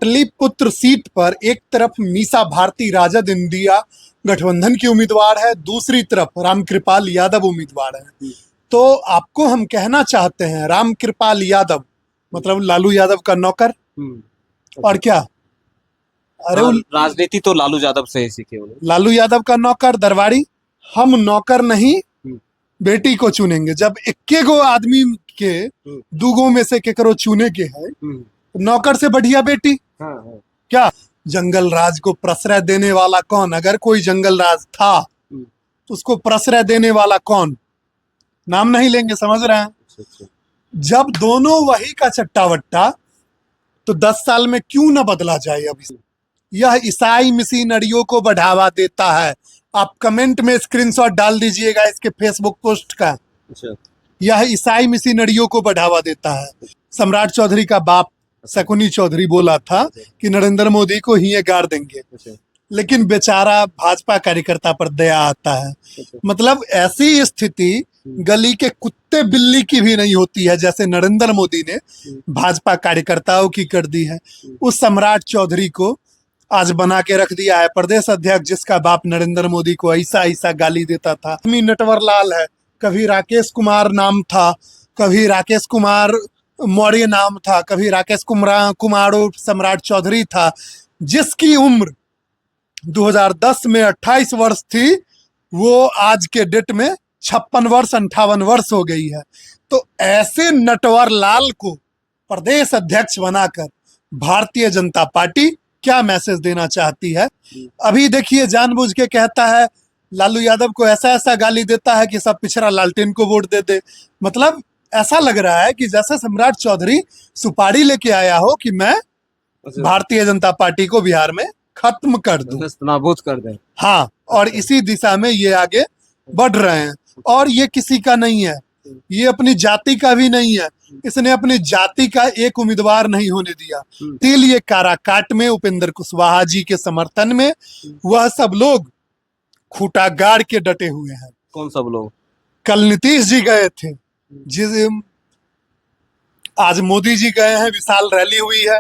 Pataliputra seat पर एक तरफ मीसा भारती राजद इंडिया गठबंधन की उम्मीदवार है, दूसरी तरफ रामकृपाल यादव उम्मीदवार है। तो आपको हम कहना चाहते हैं रामकृपाल यादव मतलब लालू यादव का नौकर और क्या? अरे हाँ, राजनीति तो लालू यादव से ही सीखे उन्होंने। लालू यादव का नौकर दरबारी। हम नौकर नहीं बेटी को चुनेंगे। जब इक्के गो आदमी के दूगो में से केकरो चुने के है, नौकर से बढ़िया बेटी। हाँ। क्या जंगल राज को प्रश्रय देने वाला कौन? अगर कोई जंगल राज था तो उसको प्रश्रय देने वाला कौन? नाम नहीं लेंगे, समझ रहे हैं? अच्छा। जब दोनों वही का चट्टावट्टा, तो 10 साल में क्यों न बदला जाए? अभी यह ईसाई मिशनरियों को बढ़ावा देता है। आप कमेंट में स्क्रीनशॉट डाल दीजिएगा इसके फेसबुक पोस्ट का। अच्छा। यह ईसाई मिशनरियों को बढ़ावा देता है। सम्राट चौधरी का बाप शकुनी चौधरी बोला था कि नरेंद्र मोदी को ही ये गाड़ देंगे, लेकिन बेचारा भाजपा कार्यकर्ता पर दया आता है। मतलब ऐसी स्थिति गली के कुत्ते बिल्ली की भी नहीं होती है जैसे नरेंद्र मोदी ने भाजपा कार्यकर्ताओं की कर दी है। उस सम्राट चौधरी को आज बना के रख दिया है प्रदेश अध्यक्ष, जिसका बाप नरेंद्र मोदी को ऐसा ऐसा गाली देता था। नटवर लाल है, कभी राकेश कुमार नाम था, कभी राकेश कुमार मौर्य नाम था, कभी राकेश कुमार सम्राट चौधरी था, जिसकी उम्र 2010 में 28 वर्ष थी, वो आज के डेट में 56 वर्ष 58 वर्ष हो गई है। तो ऐसे नटवर लाल को प्रदेश अध्यक्ष बनाकर भारतीय जनता पार्टी क्या मैसेज देना चाहती है? अभी देखिए, जानबूझ के कहता है लालू यादव को, ऐसा ऐसा गाली देता है कि सब पिछड़ा लालटेन को वोट दे दे। मतलब ऐसा लग रहा है कि जैसे सम्राट चौधरी सुपारी लेके आया हो कि मैं भारतीय जनता पार्टी को बिहार में खत्म कर दूं, नाबूद कर दें। हाँ, और इसी दिशा में ये आगे बढ़ रहे हैं। और ये किसी का नहीं है, ये अपनी जाति का भी नहीं है। इसने अपनी जाति का एक उम्मीदवार नहीं होने दिया। इसीलिए काराकाट में उपेंद्र कुशवाहा जी के समर्थन में वह सब लोग खूंटा गाड़ के डटे हुए हैं। कौन सब लोग? कल नीतीश जी गए थे, आज मोदी जी गए हैं, विशाल रैली हुई है।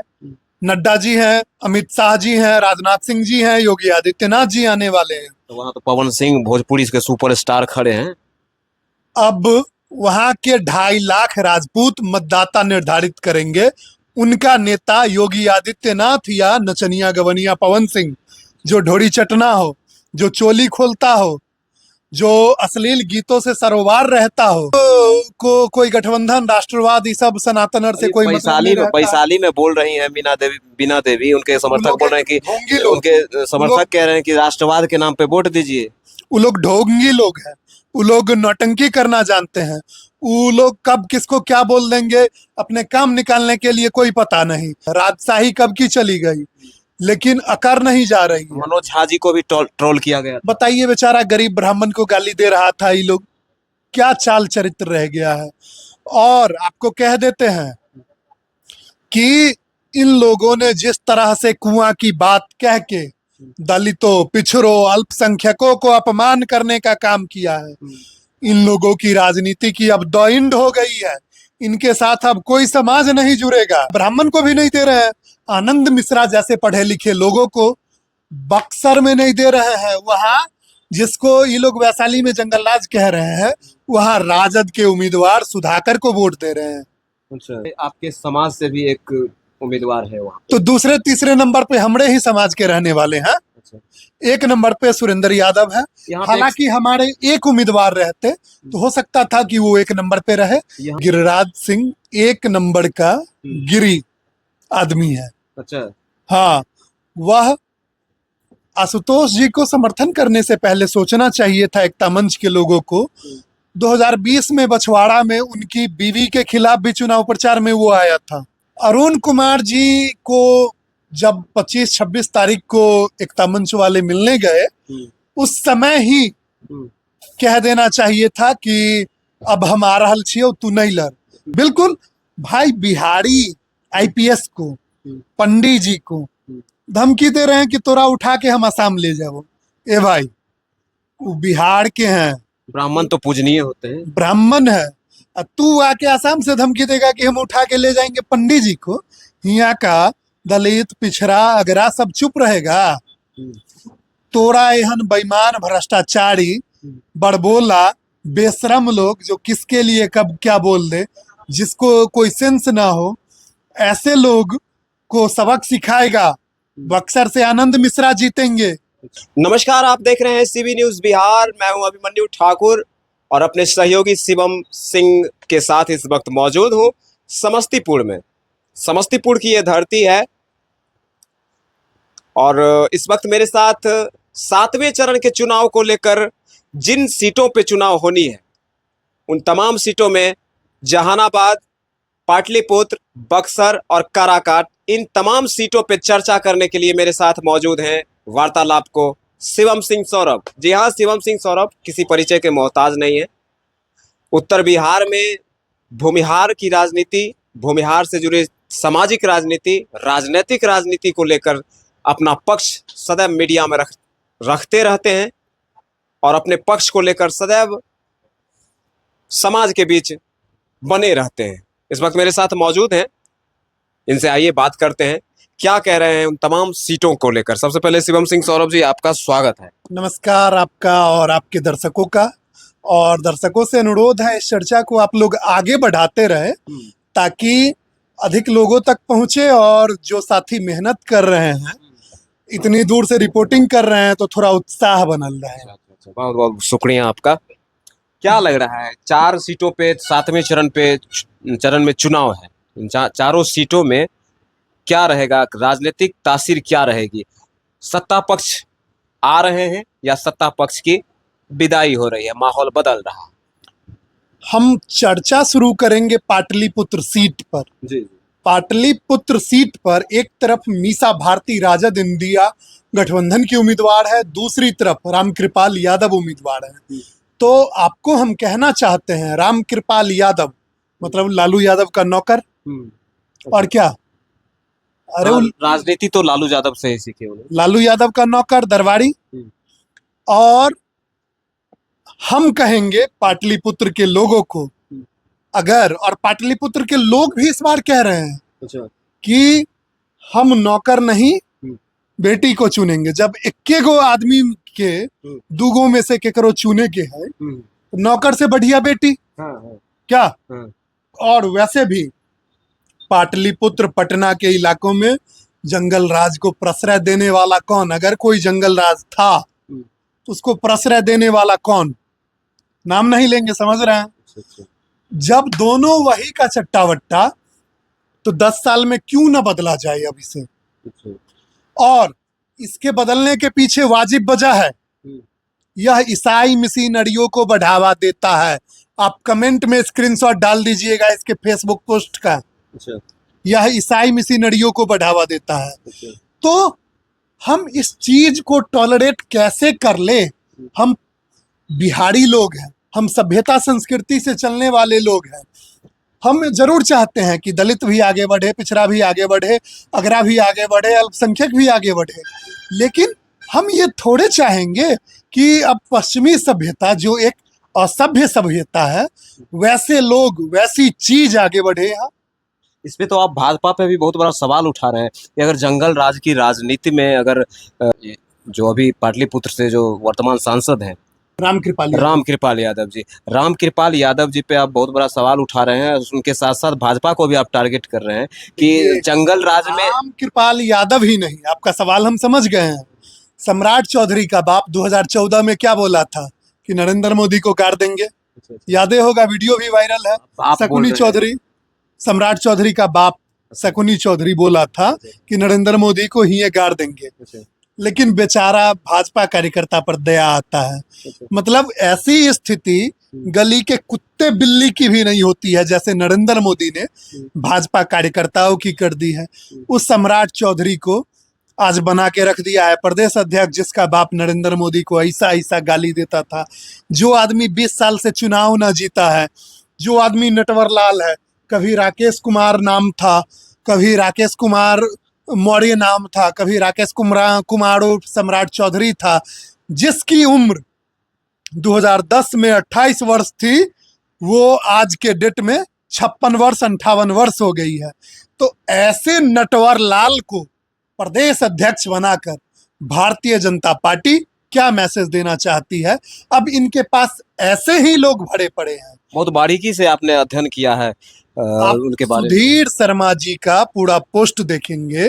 नड्डा जी हैं, अमित शाह जी हैं, राजनाथ सिंह जी हैं, योगी आदित्यनाथ जी आने वाले हैं। तो वहाँ तो पवन सिंह भोजपुरी के सुपरस्टार खड़े हैं। अब वहां के 2.5 लाख राजपूत मतदाता निर्धारित करेंगे उनका नेता योगी आदित्यनाथ या नचनिया गवनिया पवन सिंह, जो ढोरी चटना हो, जो चोली खोलता हो, जो अश्लील गीतों से सरोवार रहता हो, कोई गठबंधन राष्ट्रवाद ये सब सनातन से कोई वैशाली में बोल रही हैं बीना देवी उनके समर्थक बोल रहे हैं कि उनके समर्थक कह रहे हैं कि राष्ट्रवाद के नाम पे वोट दीजिए। वो लोग ढोंगी लोग हैं, वो लोग नौटंकी करना जानते हैं। वो लोग कब किसको क्या बोल देंगे अपने काम निकालने के लिए कोई पता नहीं। राजशाही कब की चली गई, लेकिन अकर नहीं जा रही। मनोज झा जी को भी ट्रोल किया गया। बताइए, बेचारा गरीब ब्राह्मण को गाली दे रहा था। ये लोग क्या चाल चरित्र रह गया है। और आपको कह देते हैं कि इन लोगों ने जिस तरह से कुआं की बात कह के दलितों, पिछड़ों, अल्पसंख्यकों को अपमान करने का काम किया है, इन लोगों की राजनीति की अब द एंड हो गई है। इनके साथ अब कोई समाज नहीं जुड़ेगा। ब्राह्मण को भी नहीं दे रहे हैं, आनंद मिश्रा जैसे पढ़े लिखे लोगों को बक्सर में नहीं दे रहे हैं। वहां जिसको ये लोग वैशाली में जंगल राज कह रहे हैं, वहां राजद के उम्मीदवार सुधाकर को वोट दे रहे हैं। अच्छा, आपके समाज से भी एक उम्मीदवार है वहाँ, तो दूसरे तीसरे नंबर पे हमारे ही समाज के रहने वाले हैं। अच्छा। एक नंबर पे सुरेंद्र यादव है। हालांकि हमारे एक उम्मीदवार रहते तो हो सकता था कि वो एक नंबर पे रहे। गिरिराज सिंह एक नंबर का गिरी आदमी है। अच्छा। हाँ, वह आशुतोष जी को समर्थन करने से पहले सोचना चाहिए था एकता मंच के लोगों को। 2020 में बछवाड़ा में उनकी बीवी के खिलाफ भी चुनाव प्रचार में वो आया था। अरुण कुमार जी को जब 25-26 तारीख को एकता मंच वाले मिलने गए, उस समय ही कह देना चाहिए था कि अब हम आ रहल छियो, तू नहीं लड़। बिल्कुल भाई, बिहारी आईपीएस को, पंडित जी को धमकी दे रहे हैं कि तोरा उठा के हम आसाम ले जाओ। ए भाई, वो बिहार के हैं, ब्राह्मण तो पूजनीय होते हैं, ब्राह्मण है। तू आके आसाम से धमकी देगा कि हम उठा के ले जाएंगे पंडित जी को? यहाँ का दलित पिछड़ा अगरा सब चुप रहेगा? तोरा एहन बेईमान भ्रष्टाचारी बड़बोला बेशरम लोग जो किसके लिए कब क्या बोल दे, जिसको कोई सेंस ना हो, ऐसे लोग को सबक सिखाएगा। बक्सर से आनंद मिश्रा जीतेंगे। नमस्कार, आप देख रहे हैं सीबी न्यूज बिहार। मैं हूं अभिमन्यु ठाकुर और अपने सहयोगी शिवम सिंह के साथ इस वक्त मौजूद हूं समस्तीपुर में। समस्तीपुर की ये धरती है और इस वक्त मेरे साथ 7वें चरण के चुनाव को लेकर जिन सीटों पे चुनाव होनी है उन तमाम सीटों में जहानाबाद, पाटलिपुत्र, बक्सर और काराकाट, इन तमाम सीटों पे चर्चा करने के लिए मेरे साथ मौजूद हैं वार्तालाप को शिवम सिंह सौरभ। जी हाँ, शिवम सिंह सौरभ किसी परिचय के मोहताज नहीं है। उत्तर बिहार में भूमिहार की राजनीति, भूमिहार से जुड़े सामाजिक राजनीति, राजनीतिक राजनीति को लेकर अपना पक्ष सदैव मीडिया में रखते रहते हैं और अपने पक्ष को लेकर सदैव समाज के बीच बने रहते हैं। इस वक्त मेरे साथ मौजूद हैं, इनसे आइए बात करते हैं क्या कह रहे हैं उन तमाम सीटों को लेकर। सबसे पहले शिवम सिंह सौरभ जी, आपका स्वागत है। नमस्कार आपका और आपके दर्शकों का, और दर्शकों से अनुरोध है इस चर्चा को आप लोग आगे बढ़ाते रहे ताकि अधिक लोगों तक पहुंचे, और जो साथी मेहनत कर रहे हैं, इतनी दूर से रिपोर्टिंग कर रहे हैं, तो थोड़ा उत्साह बनल रहे हैं। बहुत बहुत शुक्रिया आपका। क्या लग रहा है, 4 सीटों पे 7वें चरण में चुनाव है, चारों सीटों में क्या रहेगा, राजनीतिक तासीर क्या रहेगी? सत्ता पक्ष आ रहे हैं या सत्ता पक्ष की विदाई हो रही है, माहौल बदल रहा है? हम चर्चा शुरू करेंगे पाटलिपुत्र सीट पर। जी। पाटलिपुत्र सीट पर एक तरफ मीसा भारती राजद इंडिया गठबंधन की उम्मीदवार है, दूसरी तरफ रामकृपाल यादव उम्मीदवार है। तो आपको हम कहना चाहते हैं, रामकृपाल यादव मतलब लालू यादव का नौकर, और क्या, अरे हाँ, राजनीति तो लालू यादव से ही सीखे उन्होंने। लालू यादव का नौकर दरबारी। और हम कहेंगे पाटलिपुत्र के लोगों को, अगर, और पाटलिपुत्र के लोग भी इस बार कह रहे हैं कि हम नौकर नहीं बेटी को चुनेंगे। जब 21 गो आदमी के 2 गो में से केकरो चुने के है, नौकर से बढ़िया बेटी क्या? और वैसे भी पाटलिपुत्र पटना के इलाकों में जंगल राज को प्रश्रय देने वाला कौन? अगर कोई जंगल राज था तो उसको प्रश्रय देने वाला कौन? नाम नहीं लेंगे, समझ रहे हैं? जब दोनों वही का चट्टावट्टा, तो 10 साल में क्यों ना बदला जाए अब इसे? और इसके बदलने के पीछे वाजिब वजह है, यह ईसाई मिशनरियों को बढ़ावा देता है। आप कमेंट में स्क्रीनशॉट डाल दीजिएगा इसके फेसबुक पोस्ट का। यह ईसाई मिशनरियों को बढ़ावा देता है। तो हम इस चीज को टॉलरेट कैसे कर ले? हम बिहारी लोग हैं, हम सभ्यता संस्कृति से चलने वाले लोग हैं। हम जरूर चाहते हैं कि दलित भी आगे बढ़े, पिछड़ा भी आगे बढ़े, अगरा भी आगे बढ़े, अल्पसंख्यक भी आगे बढ़े, लेकिन हम ये थोड़े चाहेंगे कि अब पश्चिमी सभ्यता जो एक असभ्य सभ्यता है, वैसे लोग, वैसी चीज आगे बढ़े यहाँ। इस पे तो आप भाजपा पे भी बहुत बड़ा सवाल उठा रहे हैं कि अगर जंगल राज की राजनीति में अगर जो अभी पाटलिपुत्र से जो वर्तमान सांसद हैं रामकृपाल यादव जी पे आप बहुत बड़ा सवाल उठा रहे हैं, उनके साथ साथ भाजपा को भी आप टारगेट कर रहे हैं कि जंगल राज में रामकृपाल यादव ही नहीं, आपका सवाल हम समझ गए हैं। सम्राट चौधरी का बाप 2014 में क्या बोला था कि नरेंद्र मोदी को गाड़ देंगे, यादें होगा, वीडियो भी वायरल है। शकुनी चौधरी, सम्राट चौधरी का बाप शकुनी चौधरी बोला था कि नरेंद्र मोदी को ही ये गाड़ देंगे, लेकिन बेचारा भाजपा कार्यकर्ता पर दया आता है। मतलब ऐसी स्थिति गली के कुत्ते बिल्ली की भी नहीं होती है जैसे नरेंद्र मोदी ने भाजपा कार्यकर्ताओं की कर दी है। उस सम्राट चौधरी को आज बना के रख दिया है प्रदेश अध्यक्ष, जिसका बाप नरेंद्र मोदी को ऐसा ऐसा गाली देता था। जो आदमी 20 साल से चुनाव न जीता है, जो आदमी नटवर लाल है, कभी राकेश कुमार नाम था, कभी राकेश कुमार मौर्य नाम था, कभी राकेश कुमार सम्राट चौधरी था, जिसकी उम्र 2010 में 28 वर्ष थी, वो आज के डेट में 56 वर्ष 58 वर्ष हो गई है। तो ऐसे नटवर लाल को प्रदेश अध्यक्ष बनाकर भारतीय जनता पार्टी क्या मैसेज देना चाहती है? अब इनके पास ऐसे ही लोग भरे पड़े हैं। बहुत बारीकी से आपने अध्ययन किया है आप उनके बारे में। सुधीर शर्मा जी का पूरा पोस्ट देखेंगे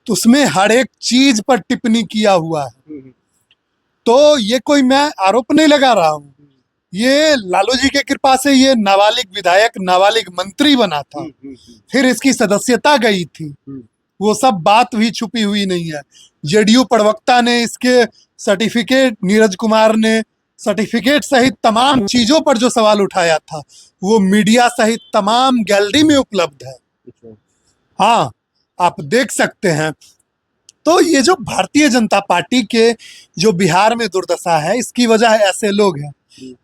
तो उसमें हर एक चीज पर टिप्पणी किया हुआ है। तो ये कोई मैं आरोप नहीं लगा रहा हूँ, ये लालू जी के कृपा से ये नाबालिग विधायक नाबालिग मंत्री बना था, फिर इसकी सदस्यता गई थी, वो सब बात भी छुपी हुई नहीं है। जेडीयू प्रवक्ता ने इसके सर्टिफिकेट, नीरज कुमार ने सर्टिफिकेट सहित तमाम चीजों पर जो सवाल उठाया था वो मीडिया सहित तमाम गैलरी में उपलब्ध है। हाँ, आप देख सकते हैं। तो ये जो भारतीय जनता पार्टी के जो बिहार में दुर्दशा है, इसकी वजह ऐसे लोग हैं।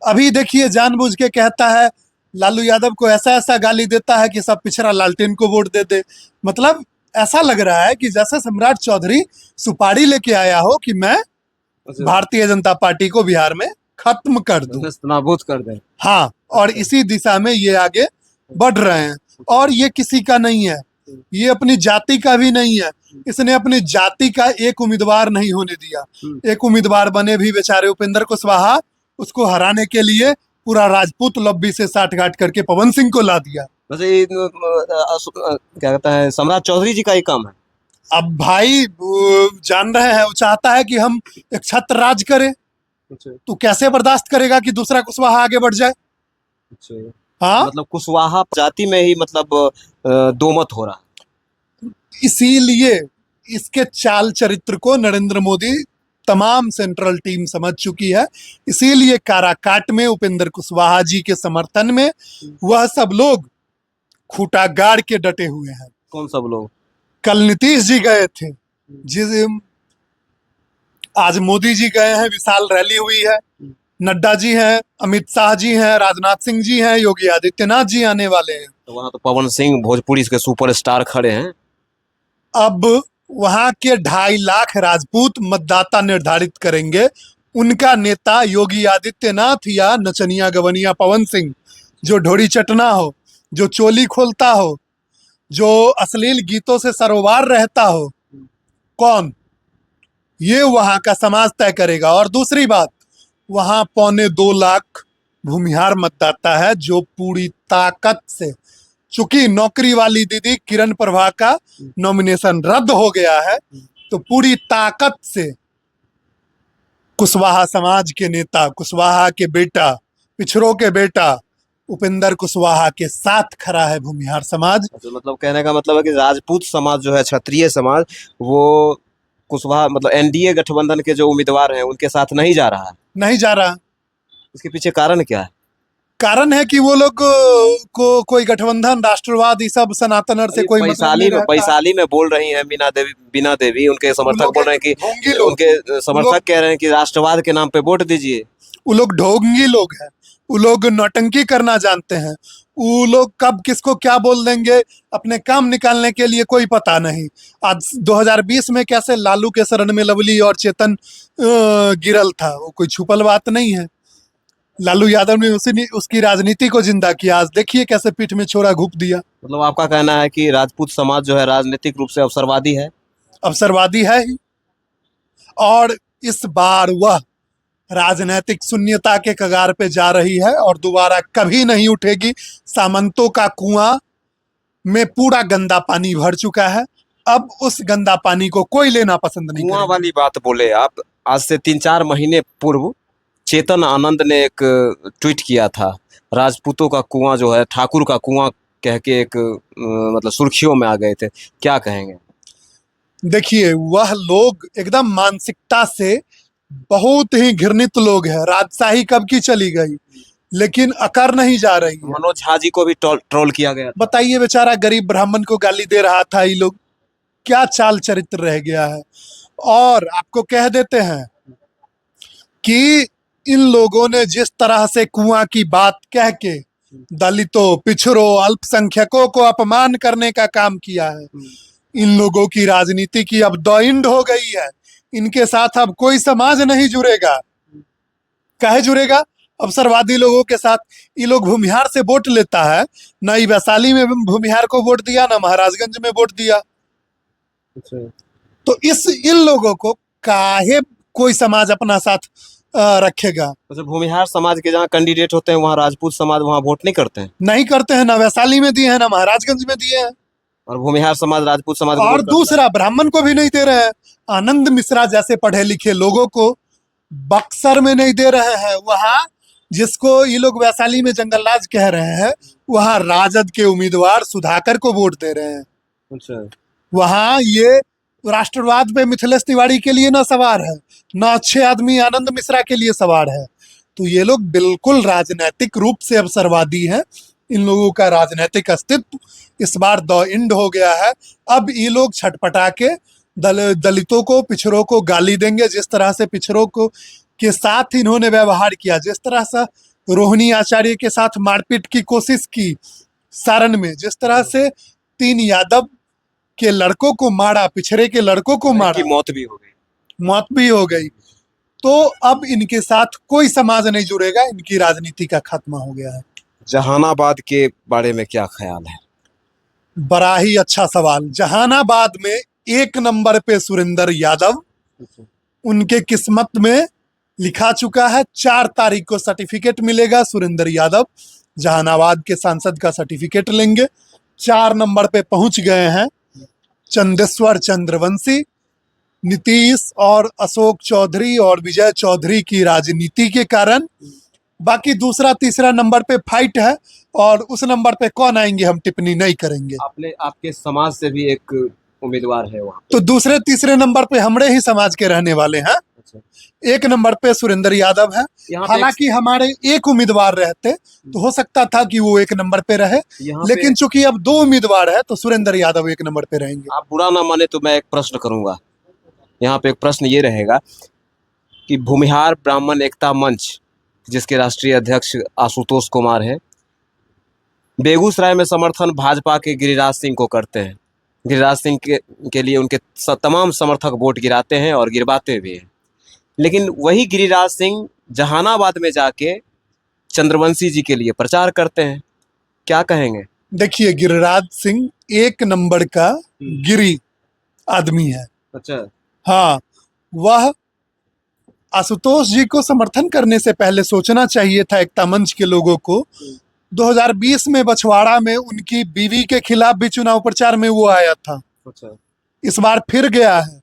अभी देखिए, जानबूझ के कहता है लालू यादव को, ऐसा ऐसा गाली देता है कि सब पिछड़ा लालटेन को वोट दे दे। मतलब ऐसा लग रहा है कि जैसे सम्राट चौधरी सुपारी लेके आया हो कि मैं भारतीय जनता पार्टी को बिहार में खत्म कर दूं, नाबूद कर दें। हाँ, और इसी दिशा में ये आगे बढ़ रहे हैं। और ये किसी का नहीं है, ये अपनी जाति का भी नहीं है। इसने अपनी जाति का एक उम्मीदवार नहीं होने दिया। एक उम्मीदवार बने भी बेचारे उपेंद्र कुशवाहा, उसको हराने के लिए पूरा राजपूत लॉबी से साठगांठ करके पवन सिंह को ला दिया। वैसे क्या कहता है, सम्राट चौधरी जी का ही काम है। अब भाई जान रहे हैं, वो चाहता है कि हम एक छत्र राज करें, तो कैसे बर्दाश्त करेगा कि दूसरा कुशवाहा आगे बढ़ जाए? हाँ, मतलब कुशवाहा जाति में ही मतलब दो मत हो रहा है। इसीलिए इसके चाल चरित्र को नरेंद्र मोदी तमाम सेंट्रल टीम समझ चुकी है। इसीलिए काराकाट में उपेंद्र कुशवाहा जी के समर्थन में वह सब लोग खूंटा गाड़ के डटे हुए हैं। कौन सब लोग? कल नीतीश जी गए थे, जिस आज मोदी जी गए हैं, विशाल रैली हुई है, नड्डा जी हैं, अमित शाह जी हैं, राजनाथ सिंह जी हैं, योगी आदित्यनाथ जी आने वाले हैं। तो वहाँ तो पवन सिंह भोजपुरी के सुपरस्टार खड़े हैं। अब वहां के 2.5 लाख राजपूत मतदाता निर्धारित करेंगे उनका नेता योगी आदित्यनाथ या नचनिया गवनिया पवन सिंह, जो ढोरी चटना हो, जो चोली खोलता हो, जो अश्लील गीतों से सरोवार रहता हो, कौन? ये वहां का समाज तय करेगा। और दूसरी बात, वहां 2.25 लाख भूमिहार मतदाता है जो पूरी ताकत से, चूंकि नौकरी वाली दीदी किरण प्रभा का नॉमिनेशन रद्द हो गया है, तो पूरी ताकत से कुशवाहा समाज के नेता, कुशवाहा के बेटा, पिछड़ों के बेटा उपेंद्र कुशवाहा के साथ खड़ा है भूमिहार समाज। तो मतलब कहने का मतलब है कि राजपूत समाज जो है, क्षत्रिय समाज, वो कुशवाहा मतलब एनडीए गठबंधन के जो उम्मीदवार हैं उनके साथ नहीं जा रहा है। नहीं जा रहा। इसके पीछे कारण क्या है? कारण है कि वो लोग को कोई गठबंधन, राष्ट्रवाद, ये सब सनातनर से कोई मतलब नहीं रहता। वैशाली में बोल रही हैं बीना देवी, उनके समर्थक बोल रहे हैं कि उनके समर्थक कह रहे हैं कि राष्ट्रवाद के नाम पे वोट दीजिए। वो लोग ढोंगी लोग हैं, वो लोग नौटंकी करना जानते हैं। वो लोग कब किसको क्या बोल देंगे, अपने काम निकालने के लिए कोई पता नहीं। आज 2020 में कैसे लालू के शरण में लवली और चेतन गिरल था, वो कोई छुपल बात नहीं है। लालू यादव ने उसकी राजनीति को जिंदा किया। आज देखिए कैसे पीठ में छोरा घूप दिया। मतलब आपका कहना है कि राजपूत समाज जो है राजनीतिक रूप से अवसरवादी है? अवसरवादी है ही, और इस बार वह राजनीतिक शून्यता के कगार पे जा रही है और दोबारा कभी नहीं उठेगी। सामंतों का कुआं में पूरा गंदा पानी भर चुका है, अब उस गंदा पानी को कोई लेना पसंद नहीं कुआं करेगा। वाली बात बोले आप। आज से 3-4 महीने पूर्व चेतन आनंद ने एक ट्वीट किया था, राजपूतों का कुआं जो है ठाकुर का कुआं कह के एक मतलब सुर्खियों में आ गए थे। क्या कहेंगे? देखिए, वह लोग एकदम मानसिकता से बहुत ही घृणित लोग हैं। राजशाही कब की चली गई, लेकिन अकर नहीं जा रही है। मनोज झा जी को भी ट्रोल किया गया। बताइए, बेचारा गरीब ब्राह्मण को गाली दे रहा था। ये लोग क्या चाल चरित्र रह गया है। और आपको कह देते हैं कि इन लोगों ने जिस तरह से कुआं की बात कह के दलितों, पिछड़ों, अल्पसंख्यकों को अपमान करने का काम किया है, इन लोगों की राजनीति की अब दौइंड हो गई है। इनके साथ अब कोई समाज नहीं जुड़ेगा। काहे जुड़ेगा? अवसरवादी लोगों के साथ ये लोग भूमिहार से वोट लेता है। ना ही वैशाली में भूमिहार को वोट दिया, ना महाराजगंज में वोट दिया। तो इन लोगों को काहे कोई समाज अपना साथ रखेगा? अच्छा, भूमिहार समाज के जहाँ कैंडिडेट होते हैं वहाँ राजपूत समाज वहाँ वोट नहीं करते हैं? नहीं करते हैं, ना वैशाली में दिए हैं, ना महाराजगंज में दिए हैं। और भूमिहार समाज राजपूत समाज को और वोट करता है? दूसरा, ब्राह्मण को भी नहीं दे रहे हैं। आनंद मिश्रा जैसे पढ़े लिखे लोगों को बक्सर में नहीं दे रहे हैं। वहां जिसको ये लोग वैशाली में जंगलराज कह रहे हैं, वहां राजद के उम्मीदवार सुधाकर को वोट दे रहे हैं। अच्छा, वहां ये राष्ट्रवाद पे मिथिलेश तिवारी के लिए ना सवार है, ना अच्छे आदमी आनंद मिश्रा के लिए सवार है। तो ये लोग बिल्कुल राजनीतिक रूप से अवसरवादी हैं। इन लोगों का राजनीतिक अस्तित्व इस बार द एंड हो गया है। अब ये लोग छटपटा के दलितों को, पिछड़ों को गाली देंगे। जिस तरह से पिछड़ों को के साथ इन्होंने व्यवहार किया, जिस तरह से रोहिणी आचार्य के साथ मारपीट की कोशिश की सारण में, जिस तरह से 3 यादव के लड़कों को मारा, पिछड़े के लड़कों को मारा, की मौत भी हो गई। मौत भी हो गई। तो अब इनके साथ कोई समाज नहीं जुड़ेगा, इनकी राजनीति का खात्मा हो गया है। जहानाबाद के बारे में क्या ख्याल है? बड़ा ही अच्छा सवाल। जहानाबाद में 1 नंबर पे सुरेंद्र यादव, उनके किस्मत में लिखा चुका है। 4 तारीख को सर्टिफिकेट मिलेगा। सुरेंद्र यादव जहानाबाद के सांसद का सर्टिफिकेट लेंगे। 4 नंबर पे पहुंच गए हैं चंदेश्वर चंद्रवंशी। नीतीश और अशोक चौधरी और विजय चौधरी की राजनीति के कारण बाकी दूसरा तीसरा नंबर पे फाइट है, और उस नंबर पे कौन आएंगे हम टिप्पणी नहीं करेंगे। आपके समाज से भी एक उम्मीदवार है वहाँ? तो दूसरे तीसरे नंबर पे हमरे ही समाज के रहने वाले हैं। अच्छा। 1 नंबर पे सुरेंद्र यादव है। हालांकि हमारे एक उम्मीदवार रहते तो हो सकता था कि वो 1 नंबर पे रहे, लेकिन चूंकि अब 2 उम्मीदवार है तो सुरेंद्र यादव 1 नंबर पे रहेंगे। आप बुरा ना माने तो मैं एक प्रश्न करूंगा। यहाँ पे एक प्रश्न ये रहेगा कि भूमिहार ब्राह्मण एकता मंच, जिसके राष्ट्रीय अध्यक्ष आशुतोष कुमार हैं, बेगूसराय में समर्थन भाजपा के गिरिराज सिंह को करते हैं। गिरिराज सिंह के लिए उनके तमाम समर्थक वोट गिराते हैं और गिरवाते भी हैं। लेकिन वही गिरिराज सिंह जहानाबाद में जाके चंद्रवंशी जी के लिए प्रचार करते हैं। क्या कहेंगे? देखिए, गिरिराज सिंह 1 नंबर का गिरी आदमी है। अच्छा। हाँ, वह आशुतोष जी को समर्थन करने से पहले सोचना चाहिए था एकता मंच के लोगों को। 2020 में बछवाड़ा में उनकी बीवी के खिलाफ भी चुनाव प्रचार में वो आया था। अच्छा। इस बार फिर गया है।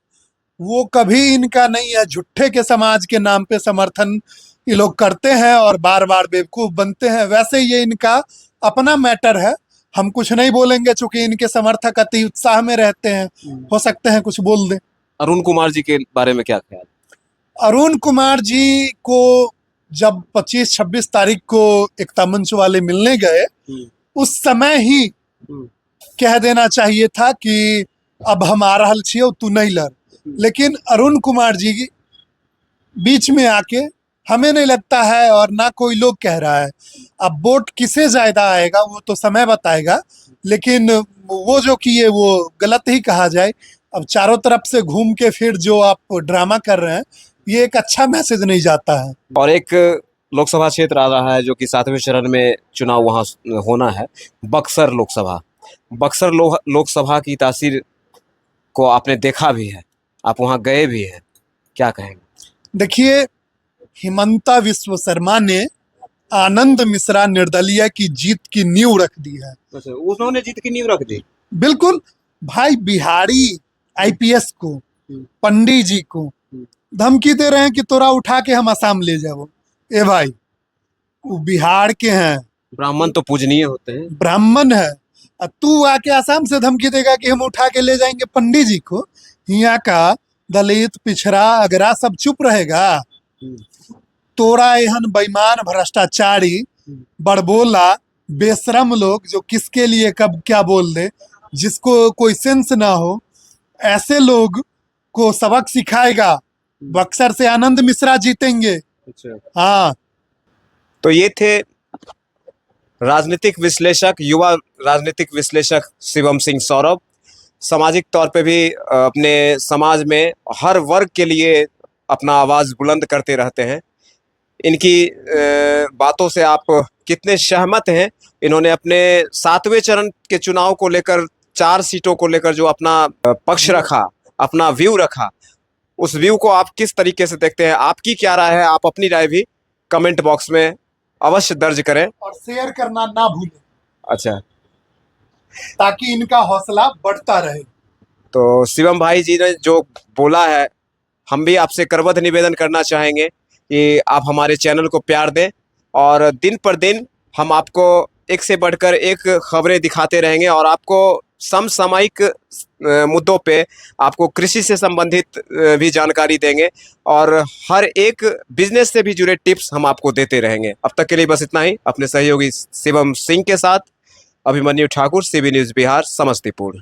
वो कभी इनका नहीं है। झुट्ठे के समाज के नाम पे समर्थन ये लोग करते हैं और बार बार बेवकूफ बनते हैं। वैसे ये इनका अपना मैटर है, हम कुछ नहीं बोलेंगे, चूंकि इनके समर्थक अति उत्साह में रहते हैं। हो सकते हैं कुछ बोल दें। अरुण कुमार जी के बारे में क्या ख्याल? अरुण कुमार जी को जब 25-26 तारीख को एकता मंच वाले मिलने गए, उस समय ही कह देना चाहिए था कि अब हम आ रहल छियौ, तू नहीं लड़। लेकिन अरुण कुमार जी बीच में आके, हमें नहीं लगता है और ना कोई लोग कह रहा है, अब वोट किसे ज्यादा आएगा वो तो समय बताएगा। लेकिन वो जो किए वो गलत ही कहा जाए। अब चारों तरफ से घूम के फिर जो आप ड्रामा कर रहे हैं, ये एक अच्छा मैसेज नहीं जाता है। और एक लोकसभा क्षेत्र आ रहा है जो कि 7वें चरण में चुनाव वहाँ होना है, बक्सर लोकसभा। बक्सर लोकसभा की तासीर को आपने देखा भी है, आप वहाँ गए भी हैं, क्या कहेंगे? देखिए, हिमंता विश्व शर्मा ने आनंद मिश्रा निर्दलीय की जीत की नींव रख दी है। अच्छा, उन्होंने जीत की नींव रख दी? बिल्कुल भाई। बिहारी आईपीएस को, पंडित जी को धमकी दे रहे हैं कि तोरा उठा के हम असम ले जाओ। ए भाई, वो बिहार के हैं, ब्राह्मण तो पूजनीय होते हैं, ब्राह्मण है। अब तू आके असम से धमकी देगा कि हम उठा के ले जाएंगे पंडित जी को? यहाँ का दलित, पिछड़ा, अगरा सब चुप रहेगा? तोरा एहन बेईमान, भ्रष्टाचारी, बड़बोला, बेशरम लोग जो किसके लिए कब क्या बोल दे, जिसको कोई सेंस ना हो, ऐसे लोग को सबक सिखाएगा। बक्सर से आनंद मिश्रा जीतेंगे। अच्छा। हाँ। तो ये थे राजनीतिक विश्लेषक, युवा राजनीतिक विश्लेषक शिवम सिंह सौरभ। सामाजिक तौर पे भी अपने समाज में हर वर्ग के लिए अपना आवाज बुलंद करते रहते हैं। इनकी बातों से आप कितने सहमत हैं? इन्होंने अपने 7वें चरण के चुनाव को लेकर 4 सीटों को लेकर जो अपना पक्ष रखा, अपना व्यू रखा, उस व्यू को आप किस तरीके से देखते हैं? आपकी क्या राय है? आप अपनी राय भी कमेंट बॉक्स में अवश्य दर्ज करें। और शेयर करना ना भूलें अच्छा, ताकि इनका हौसला बढ़ता रहे। तो शिवम भाई जी ने जो बोला है, हम भी आपसे करबद्ध निवेदन करना चाहेंगे कि आप हमारे चैनल को प्यार दें और दिन पर दिन हम आपको एक से बढ़कर एक खबरें दिखाते रहेंगे और आपको समसामयिक मुद्दों पे आपको कृषि से संबंधित भी जानकारी देंगे और हर एक बिजनेस से भी जुड़े टिप्स हम आपको देते रहेंगे। अब तक के लिए बस इतना ही। अपने सहयोगी शिवम सिंह के साथ अभिमन्यु ठाकुर, CB न्यूज़ बिहार, समस्तीपुर।